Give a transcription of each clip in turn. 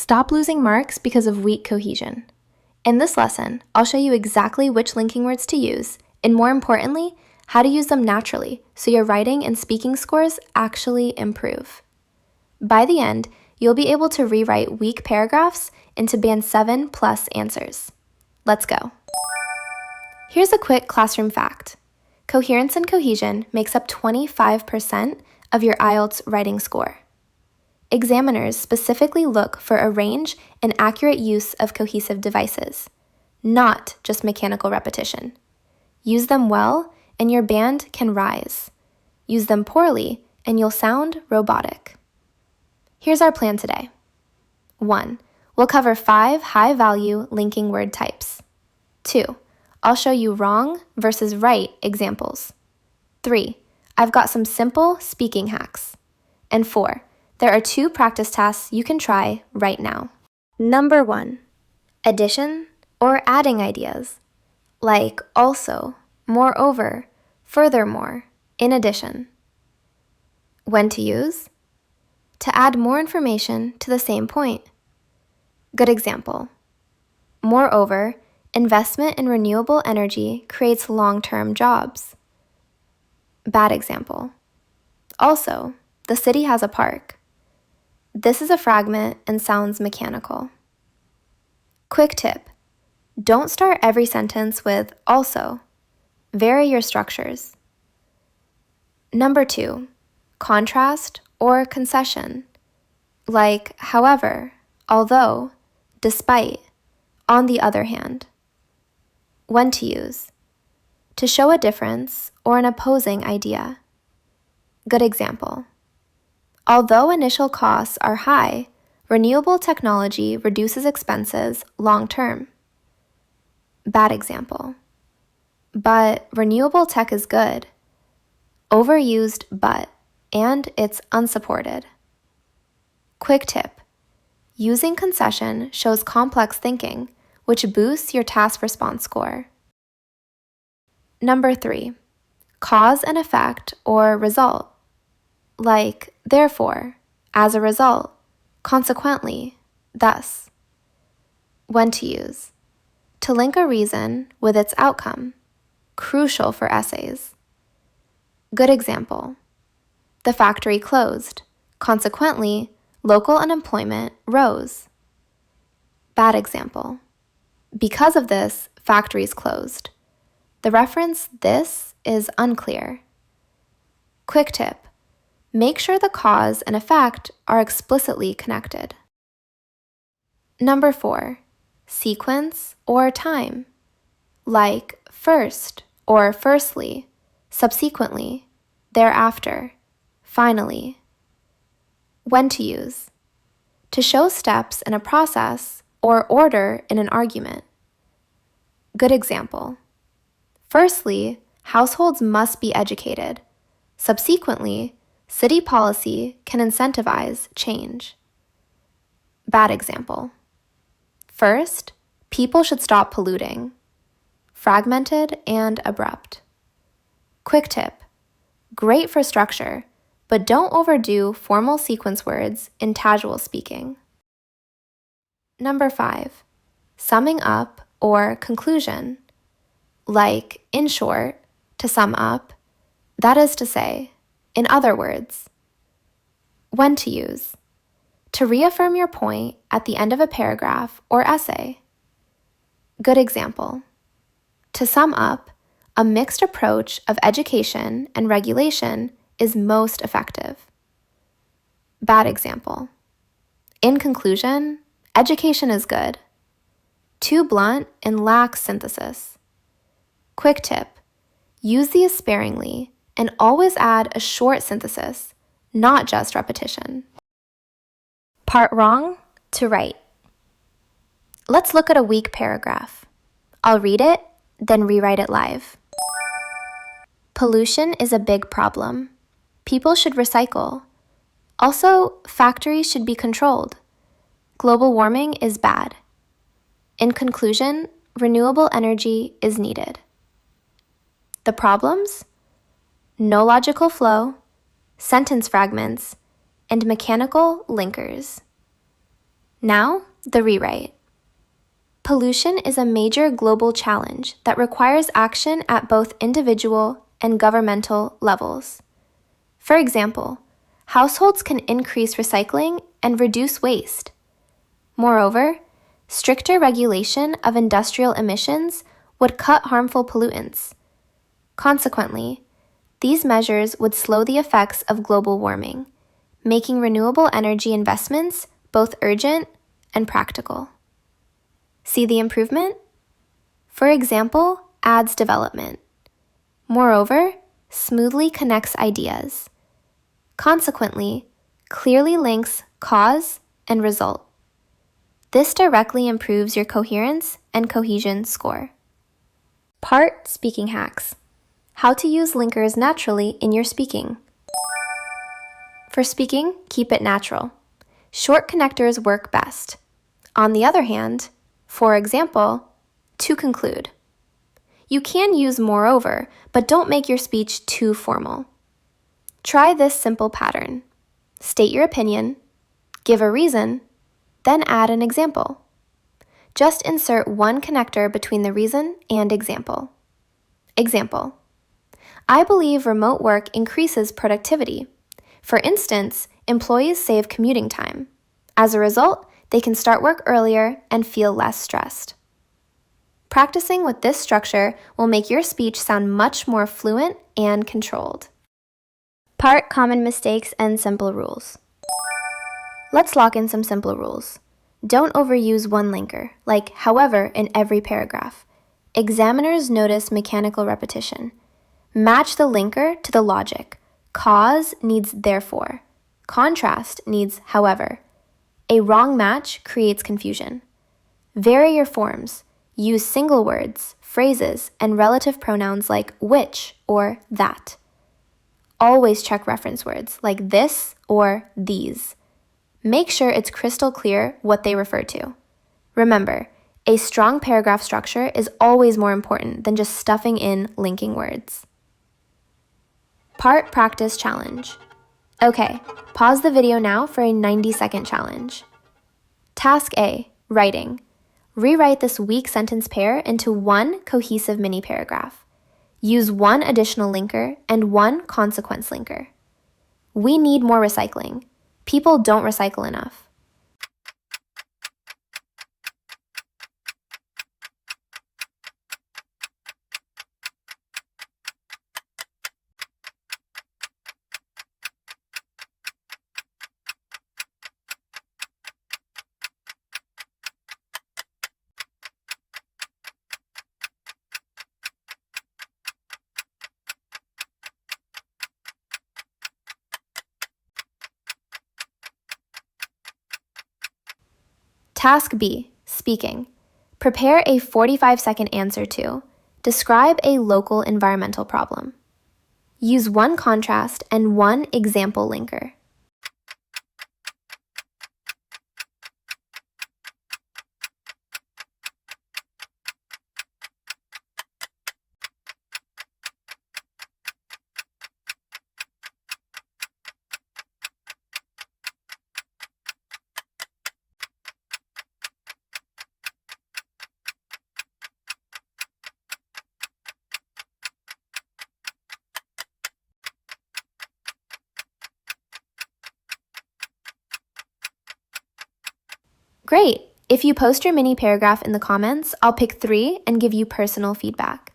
Stop losing marks because of weak cohesion. In this lesson, I'll show you exactly which linking words to use, and more importantly, how to use them naturally so your writing and speaking scores actually improve. By the end, you'll be able to rewrite weak paragraphs into Band 7 plus answers. Let's go. Here's a quick classroom fact. Coherence and cohesion makes up 25% of your IELTS writing score. Examiners specifically look for a range and accurate use of cohesive devices, not just mechanical repetition. Use them well, and your band can rise. Use them poorly, and you'll sound robotic. Here's our plan today. 1. We'll cover 5 high-value linking word types. 2. I'll show you wrong versus right examples. 3. I've got some simple speaking hacks. And 4. There are 2 practice tasks you can try right now. Number 1. Addition or adding ideas, like also, moreover, furthermore, in addition. When to use? To add more information to the same point. Good example. Moreover, investment in renewable energy creates long-term jobs. Bad example. Also, the city has a park. This is a fragment and sounds mechanical. Quick tip. Don't start every sentence with also. Vary your structures. Number 2. Contrast or concession, like however, although, despite, on the other hand. When to use? To show a difference or an opposing idea. Good example. Although initial costs are high, renewable technology reduces expenses long term. Bad example. But renewable tech is good. Overused but, and it's unsupported. Quick tip. Using concession shows complex thinking, which boosts your task response score. Number 3. Cause and effect or result, like therefore, as a result, consequently, thus. When to use? To link a reason with its outcome, crucial for essays. Good example. The factory closed. Consequently, local unemployment rose. Bad example. Because of this, factories closed. The reference this is unclear. Quick tip. Make sure the cause and effect are explicitly connected. Number 4. Sequence or time, like first or firstly, subsequently, thereafter, finally. When to use? To show steps in a process or order in an argument. Good example. Firstly, households must be educated. Subsequently, city policy can incentivize change. Bad example. First, people should stop polluting. Fragmented and abrupt. Quick tip. Great for structure, but don't overdo formal sequence words in casual speaking. Number 5. Summing up or conclusion, like in short, to sum up, that is to say, in other words. When to use? To reaffirm your point at the end of a paragraph or essay. Good example. To sum up, a mixed approach of education and regulation is most effective. Bad example. In conclusion, education is good. Too blunt and lacks synthesis. Quick tip. Use these sparingly and always add a short synthesis, not just repetition. Part wrong to right. Let's look at a weak paragraph. I'll read it, then rewrite it live. Pollution is a big problem. People should recycle. Also, factories should be controlled. Global warming is bad. In conclusion, renewable energy is needed. The problems? No logical flow, sentence fragments, and mechanical linkers. Now, the rewrite. Pollution is a major global challenge that requires action at both individual and governmental levels. For example, households can increase recycling and reduce waste. Moreover, stricter regulation of industrial emissions would cut harmful pollutants. Consequently, these measures would slow the effects of global warming, making renewable energy investments both urgent and practical. See the improvement? For example, ads development. Moreover, smoothly connects ideas. Consequently, clearly links cause and result. This directly improves your coherence and cohesion score. Part Speaking Hacks. How to use linkers naturally in your speaking. For speaking, keep it natural. Short connectors work best. On the other hand, for example, to conclude. You can use moreover, but don't make your speech too formal. Try this simple pattern. State your opinion, give a reason, then add an example. Just insert one connector between the reason and example. Example: I believe remote work increases productivity. For instance, employees save commuting time. As a result, they can start work earlier and feel less stressed. Practicing with this structure will make your speech sound much more fluent and controlled. Part Common Mistakes and Simple Rules. Let's lock in some simple rules. Don't overuse one linker, like however in every paragraph. Examiners notice mechanical repetition. Match the linker to the logic. Cause needs therefore. Contrast needs however. A wrong match creates confusion. Vary your forms. Use single words, phrases, and relative pronouns like which or that. Always check reference words like this or these. Make sure it's crystal clear what they refer to. Remember, a strong paragraph structure is always more important than just stuffing in linking words. Part Practice Challenge. Okay, pause the video now for a 90-second challenge. Task A, writing. Rewrite this weak sentence pair into one cohesive mini paragraph. Use one additional linker and one consequence linker. We need more recycling. People don't recycle enough. Task B, speaking. Prepare a 45-second answer to describe a local environmental problem. Use one contrast and one example linker. Great! If you post your mini paragraph in the comments, I'll pick 3 and give you personal feedback.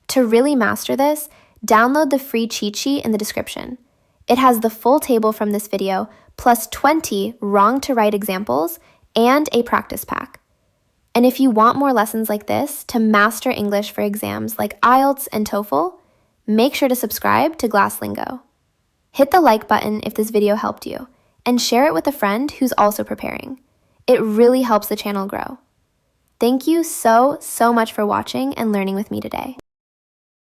To really master this, download the free cheat sheet in the description. It has the full table from this video, plus 20 wrong-to-right examples and a practice pack. And if you want more lessons like this to master English for exams like IELTS and TOEFL, make sure to subscribe to GlassLingo. Hit the like button if this video helped you, and share it with a friend who's also preparing. It really helps the channel grow. Thank you so much for watching and learning with me today.